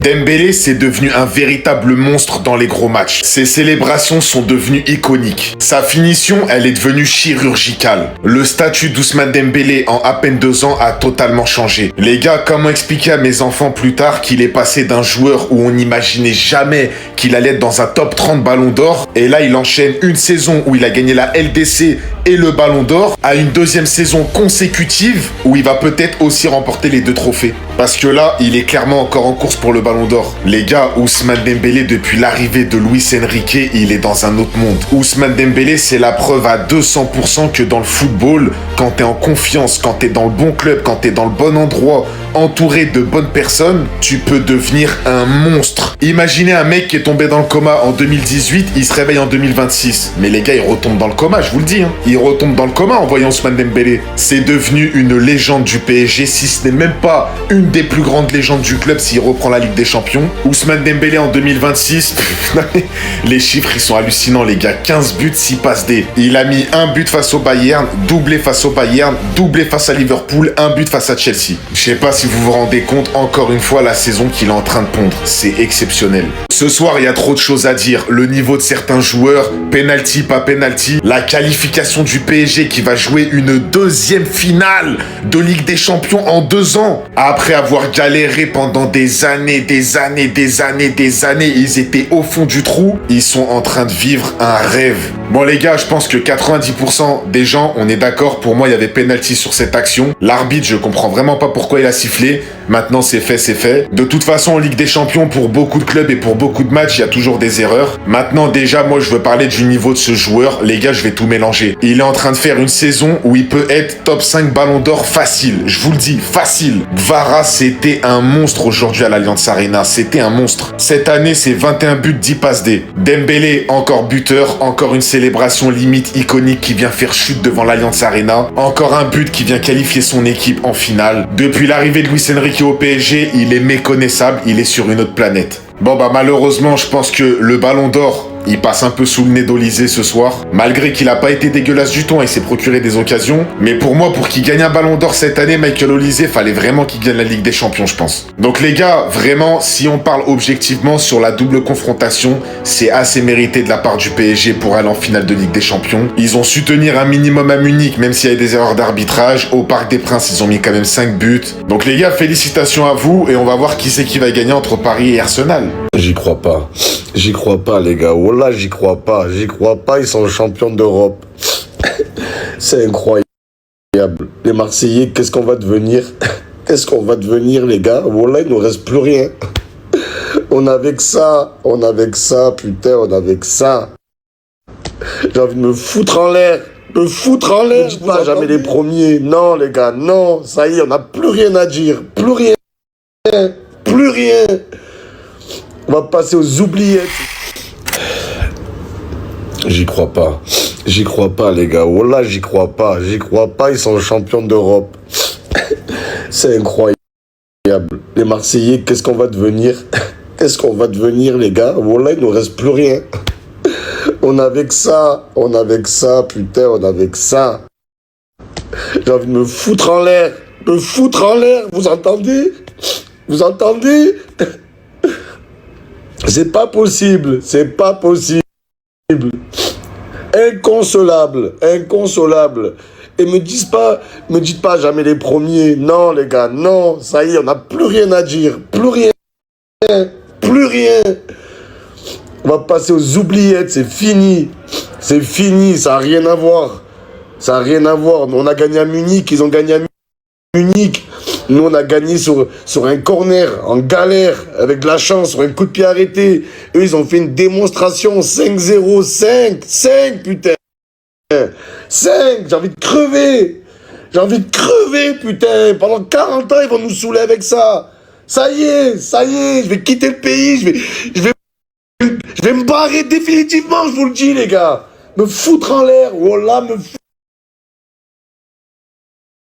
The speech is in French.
Dembélé, c'est devenu un véritable monstre dans les gros matchs. Ses célébrations sont devenues iconiques. Sa finition, elle est devenue chirurgicale. Le statut d'Ousmane Dembélé en à peine 2 ans a totalement changé. Les gars, comment expliquer à mes enfants plus tard qu'il est passé d'un joueur où on n'imaginait jamais qu'il allait être dans un top 30 ballon d'or, et là il enchaîne une saison où il a gagné la LDC et le ballon d'or, à une deuxième saison consécutive où il va peut-être aussi remporter les 2 trophées. Parce que là, il est clairement encore en course pour le ballon d'or. Les gars, Ousmane Dembélé, depuis l'arrivée de Luis Enrique, il est dans un autre monde. Ousmane Dembélé, c'est la preuve à 200% que dans le football, quand t'es en confiance, quand t'es dans le bon club, quand t'es dans le bon endroit, entouré de bonnes personnes, tu peux devenir un monstre. Imaginez un mec qui est tombé dans le coma en 2018, il se réveille en 2026. Mais les gars, il retombe dans le coma, je vous le dis. Il retombe dans le coma en voyant Ousmane Dembélé. C'est devenu une légende du PSG, si ce n'est même pas une des plus grandes légendes du club s'il reprend la Ligue des Champions. Ousmane Dembélé en 2026, les chiffres ils sont hallucinants les gars. 15 buts, 6 passes D. Il a mis un but face au Bayern, doublé face au Bayern, doublé face à Liverpool, un but face à Chelsea. Je sais pas si vous vous rendez compte, encore une fois, la saison qu'il est en train de pondre. C'est exceptionnel. Ce soir, il y a trop de choses à dire. Le niveau de certains joueurs, penalty, pas penalty, la qualification du PSG qui va jouer une deuxième finale de Ligue des Champions en 2 ans. Après avoir galéré pendant des années, ils étaient au fond du trou. Ils sont en train de vivre un rêve. Bon les gars, je pense que 90% des gens, on est d'accord, pour moi il y avait penalty sur cette action. L'arbitre, je comprends vraiment pas pourquoi il a sifflé. Maintenant c'est fait, c'est fait. De toute façon, en Ligue des Champions, pour beaucoup de clubs et pour beaucoup de matchs, il y a toujours des erreurs. Maintenant déjà, moi je veux parler du niveau de ce joueur. Les gars, je vais tout mélanger. Il est en train de faire une saison où il peut être top 5 ballon d'or facile. Je vous le dis, facile. Kvara, c'était un monstre aujourd'hui à l'Allianz Arena. C'était un monstre. Cette année, c'est 21 buts, 10 passes D. Dembélé, encore buteur, encore une célébration limite iconique qui vient faire chute devant l'Allianz Arena. Encore un but qui vient qualifier son équipe en finale. Depuis l'arrivée de Luis Enrique au PSG, il est méconnaissable, il est sur une autre planète. Bon bah malheureusement, je pense que le ballon d'or, il passe un peu sous le nez d'Olysée ce soir. Malgré qu'il a pas été dégueulasse du tout, il s'est procuré des occasions. Mais pour moi, pour qu'il gagne un ballon d'or cette année, Michael Olysée, fallait vraiment qu'il gagne la Ligue des Champions, je pense. Donc les gars, vraiment, si on parle objectivement sur la double confrontation, c'est assez mérité de la part du PSG pour aller en finale de Ligue des Champions. Ils ont su tenir un minimum à Munich, même s'il y a des erreurs d'arbitrage. Au Parc des Princes, ils ont mis quand même 5 buts. Donc les gars, félicitations à vous et on va voir qui c'est qui va gagner entre Paris et Arsenal. J'y crois pas. J'y crois pas, les gars. Wallah, j'y crois pas. J'y crois pas. Ils sont champions d'Europe. C'est incroyable. Les Marseillais, qu'est-ce qu'on va devenir? Qu'est-ce qu'on va devenir, les gars? Wallah, il nous reste plus rien. On avait que ça. On avait que ça, putain, on avait que ça. J'ai envie de me foutre en l'air. Me foutre en l'air. Ne dites pas jamais les premiers. Non, les gars, non. Ça y est, on n'a plus rien à dire. Plus rien. Plus rien. On va passer aux oubliettes. J'y crois pas. J'y crois pas, les gars. Wallah, j'y crois pas. J'y crois pas. Ils sont champions d'Europe. C'est incroyable. Les Marseillais, qu'est-ce qu'on va devenir? Qu'est-ce qu'on va devenir, les gars? Wallah, il nous reste plus rien. On avait que ça. On avait que ça, putain, on avait que ça. J'ai envie de me foutre en l'air. Me foutre en l'air. Vous entendez? Vous entendez? C'est pas possible, c'est pas possible. Inconsolable, inconsolable. Et me dites pas jamais les premiers. Non, les gars, non. Ça y est, on n'a plus rien à dire. Plus rien. Plus rien. On va passer aux oubliettes, c'est fini. C'est fini, ça n'a rien à voir. Ça n'a rien à voir. On a gagné à Munich, ils ont gagné à Munich. Nous, on a gagné sur un corner, en galère, avec de la chance, sur un coup de pied arrêté. Eux, ils ont fait une démonstration 5-0, 5, putain. 5, j'ai envie de crever. J'ai envie de crever, putain. Pendant 40 ans, ils vont nous saouler avec ça. Ça y est, je vais quitter le pays, je vais me barrer définitivement, je vous le dis, les gars. Me foutre en l'air, voilà, me foutre.